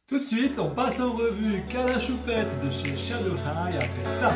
Tout de suite, on passe en revue Carla Choupette de chez Shadow High après ça.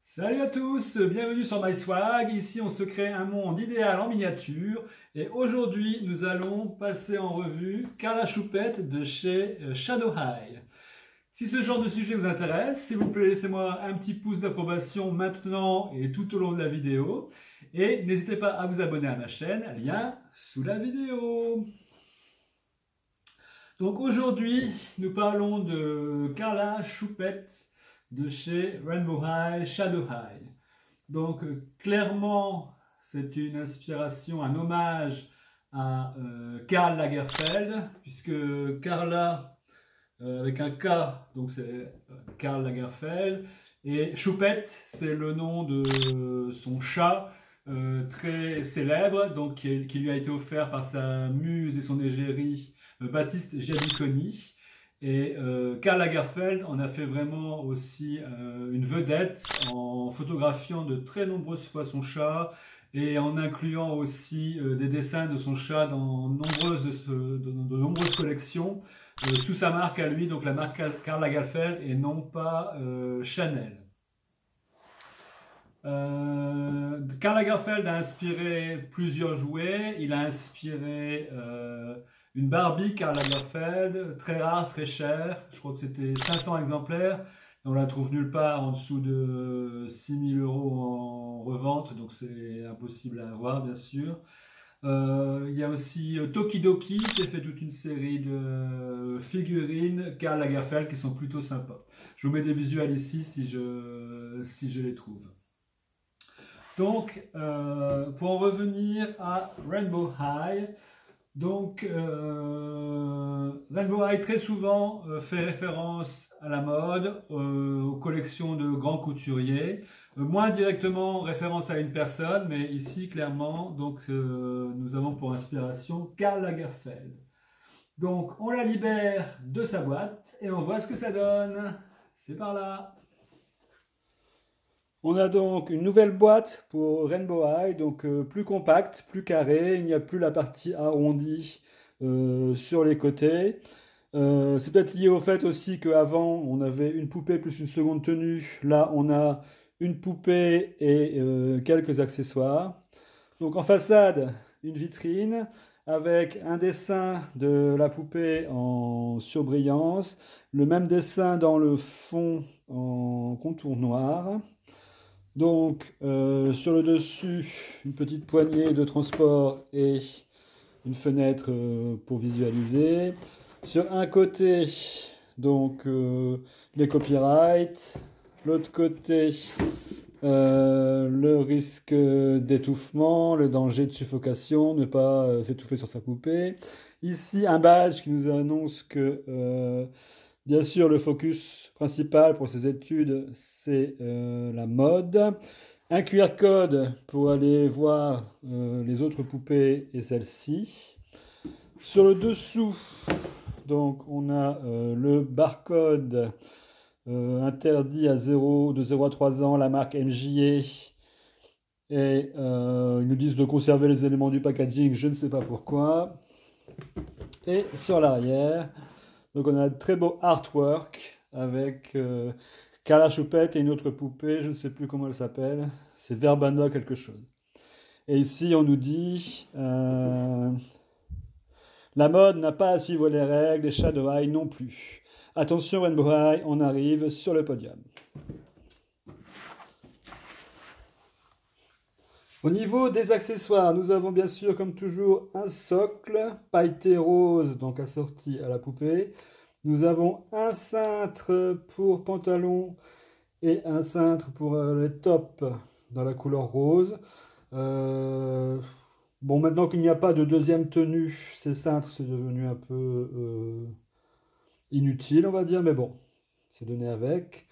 Salut à tous, bienvenue sur MySwag. Ici, on se crée un monde idéal en miniature. Et aujourd'hui, nous allons passer en revue Carla Choupette de chez Shadow High. Si ce genre de sujet vous intéresse, s'il vous plaît, laissez-moi un petit pouce d'approbation maintenant et tout au long de la vidéo. Et n'hésitez pas à vous abonner à ma chaîne, lien sous la vidéo. Donc aujourd'hui, nous parlons de Carla Choupette de chez Rainbow High, Shadow High. Donc clairement, c'est une inspiration, un hommage à Karl Lagerfeld, puisque Carla, avec un K, donc c'est Karl Lagerfeld, et Choupette, c'est le nom de son chat, très célèbre, donc qui lui a été offert par sa muse et son égérie, Baptiste Giabiconi. Et Karl Lagerfeld en a fait vraiment aussi une vedette en photographiant de très nombreuses fois son chat et en incluant aussi des dessins de son chat dans de nombreuses collections sous sa marque à lui, donc la marque Karl Lagerfeld et non pas Chanel. Karl Lagerfeld a inspiré plusieurs jouets. Il a inspiré une Barbie Karl Lagerfeld, très rare, très chère. Je crois que c'était 500 exemplaires. On la trouve nulle part en dessous de 6 000 € en revente, donc c'est impossible à avoir, bien sûr. Il y a aussi Tokidoki qui a fait toute une série de figurines Karl Lagerfeld qui sont plutôt sympas. Je vous mets des visuels ici si je les trouve. Donc, pour en revenir à Rainbow High, donc Rainbow High très souvent fait référence à la mode, aux collections de grands couturiers, moins directement référence à une personne, mais ici clairement, donc nous avons pour inspiration Karl Lagerfeld. Donc, on la libère de sa boîte et on voit ce que ça donne. C'est par là. On a donc une nouvelle boîte pour Rainbow High, donc plus compacte, plus carrée. Il n'y a plus la partie arrondie sur les côtés. C'est peut-être lié au fait aussi qu'avant, on avait une poupée plus une seconde tenue. Là, on a une poupée et quelques accessoires. Donc en façade, une vitrine avec un dessin de la poupée en surbrillance, le même dessin dans le fond en contour noir. Donc, sur le dessus, une petite poignée de transport et une fenêtre pour visualiser. Sur un côté, donc, les copyrights. L'autre côté, le risque d'étouffement, le danger de suffocation, ne pas s'étouffer sur sa poupée. Ici, un badge qui nous annonce que bien sûr, le focus principal pour ces études, c'est la mode. Un QR code pour aller voir les autres poupées et celle-ci. Sur le dessous, donc, on a le barcode interdit de 0 à 3 ans, la marque MJA. Et ils nous disent de conserver les éléments du packaging, je ne sais pas pourquoi. Et sur l'arrière, donc on a un très beau artwork avec Carla Choupette et une autre poupée, je ne sais plus comment elle s'appelle, c'est Verbana quelque chose. Et ici on nous dit la mode n'a pas à suivre les règles, les Shadow High non plus. Attention Rainbow High, on arrive sur le podium. Au niveau des accessoires, nous avons bien sûr comme toujours un socle pailleté rose, donc assorti à la poupée. Nous avons un cintre pour pantalon et un cintre pour les tops dans la couleur rose. Bon, maintenant qu'il n'y a pas de deuxième tenue, ces cintres, c'est devenu un peu inutile, on va dire, mais bon, c'est donné avec.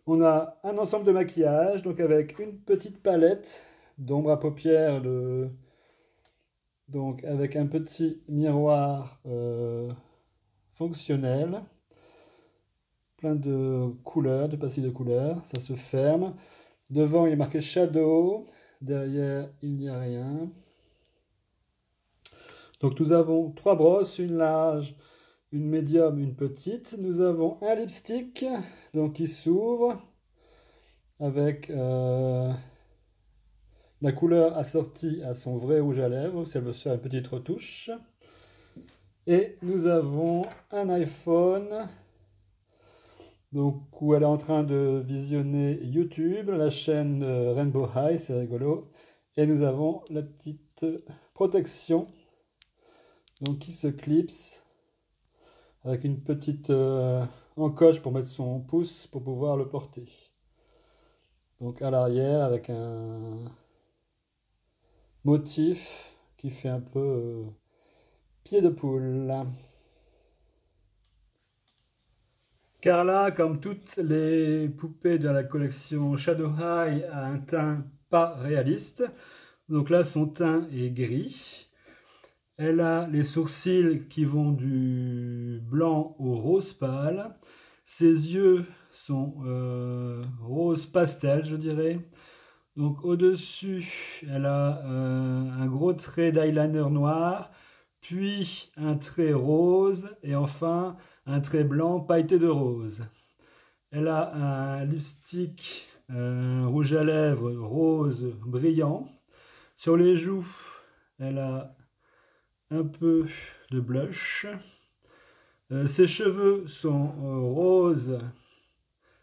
On a un ensemble de maquillage, donc avec une petite palette d'ombre à paupières, donc avec un petit miroir fonctionnel, plein de couleurs, de pastilles de couleurs, ça se ferme. Devant, il est marqué Shadow, Derrière, il n'y a rien. Donc nous avons trois brosses, une large, une médium, une petite. Nous avons un lipstick donc qui s'ouvre avec la couleur assortie à son vrai rouge à lèvres si elle veut se faire une petite retouche. Et nous avons un iPhone donc, où elle est en train de visionner YouTube, la chaîne Rainbow High, c'est rigolo. Et nous avons la petite protection donc, qui se clipse avec une petite encoche pour mettre son pouce pour pouvoir le porter. Donc à l'arrière avec un motif qui fait un peu pied de poule. Carla, comme toutes les poupées de la collection Shadow High, a un teint pas réaliste. Donc là, son teint est gris. Elle a les sourcils qui vont du blanc au rose pâle. Ses yeux sont rose pastel, je dirais. Donc au-dessus, elle a un gros trait d'eyeliner noir, puis un trait rose et enfin un trait blanc pailleté de rose. Elle a un lipstick, un rouge à lèvres rose brillant. Sur les joues, elle a un peu de blush. Ses cheveux sont roses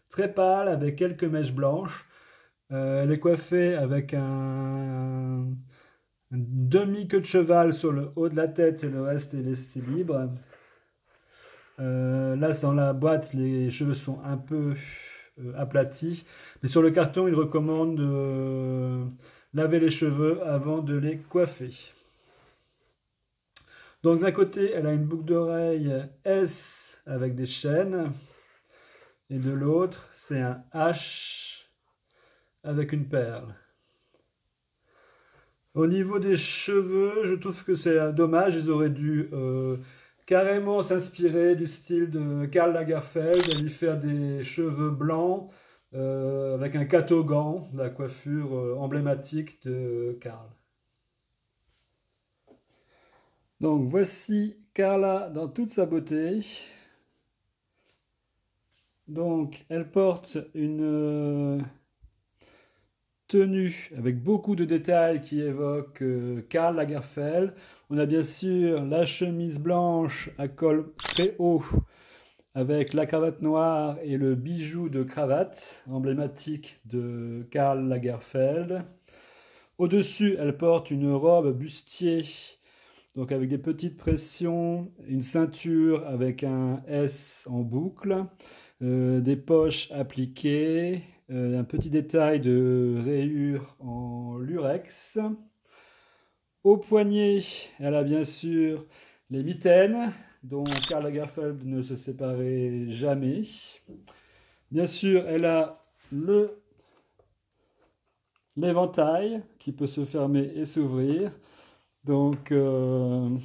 très pâles avec quelques mèches blanches. Elle est coiffée avec un demi-queue de cheval sur le haut de la tête et le reste est laissé libre. Là, dans la boîte, les cheveux sont un peu aplatis. Mais sur le carton, il recommande de laver les cheveux avant de les coiffer. Donc d'un côté, elle a une boucle d'oreille S avec des chaînes. Et de l'autre, c'est un H avec une perle. Au niveau des cheveux, je trouve que c'est dommage. Ils auraient dû carrément s'inspirer du style de Karl Lagerfeld et lui faire des cheveux blancs avec un catogan, la coiffure emblématique de Karl. Donc voici Carla dans toute sa beauté. Donc elle porte une tenue avec beaucoup de détails qui évoquent Karl Lagerfeld. On a bien sûr la chemise blanche à col très haut avec la cravate noire et le bijou de cravate emblématique de Karl Lagerfeld. Au-dessus, elle porte une robe bustier, donc avec des petites pressions, une ceinture avec un S en boucle, des poches appliquées, un petit détail de rayures en lurex. Au poignet, elle a bien sûr les mitaines, dont Karl Lagerfeld ne se séparait jamais. Bien sûr, elle a l'éventail qui peut se fermer et s'ouvrir. Donc, que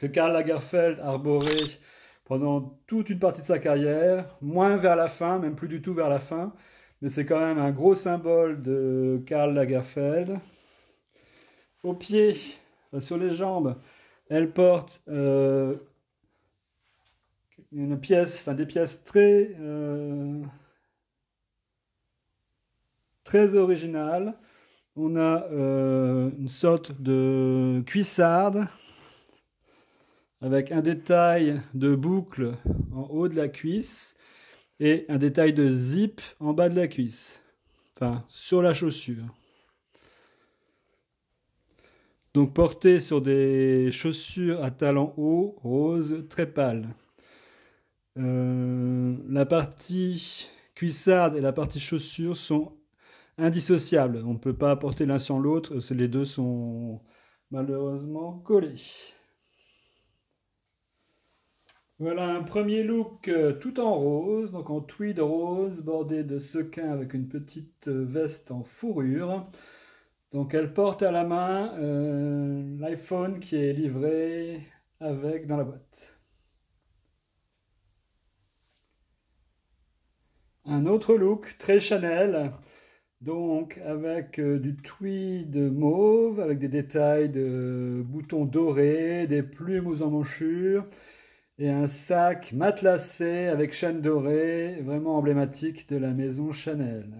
Karl Lagerfeld arborait pendant toute une partie de sa carrière, moins vers la fin, même plus du tout vers la fin, mais c'est quand même un gros symbole de Karl Lagerfeld. Au pied, enfin, sur les jambes, elle porte une pièce, enfin des pièces très originales. On a une sorte de cuissarde avec un détail de boucle en haut de la cuisse et un détail de zip en bas de la cuisse, enfin sur la chaussure. Donc porté sur des chaussures à talons hauts, rose, très pâle. La partie cuissarde et la partie chaussure sont indissociables. On ne peut pas porter l'un sur l'autre, les deux sont malheureusement collés. Voilà un premier look tout en rose, donc en tweed rose, bordé de sequins avec une petite veste en fourrure. Donc elle porte à la main l'iPhone qui est livré avec dans la boîte. Un autre look très Chanel, Donc avec du tweed mauve, avec des détails de boutons dorés, des plumes aux emmanchure et un sac matelassé avec chaîne dorée, vraiment emblématique de la maison Chanel.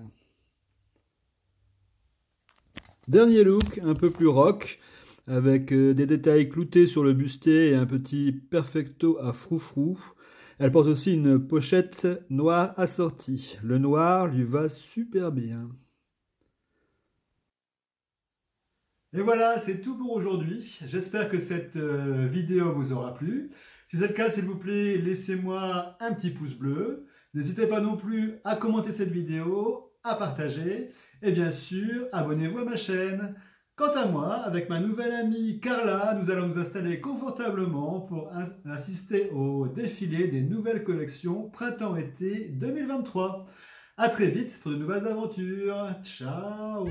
Dernier look, un peu plus rock, avec des détails cloutés sur le bustier et un petit perfecto à froufrou. Elle porte aussi une pochette noire assortie. Le noir lui va super bien. Et voilà, c'est tout pour aujourd'hui. J'espère que cette vidéo vous aura plu. Si c'est le cas, s'il vous plaît, laissez-moi un petit pouce bleu. N'hésitez pas non plus à commenter cette vidéo, à partager et bien sûr, abonnez-vous à ma chaîne. Quant à moi, avec ma nouvelle amie Carla, nous allons nous installer confortablement pour assister au défilé des nouvelles collections Printemps-été 2023. À très vite pour de nouvelles aventures. Ciao!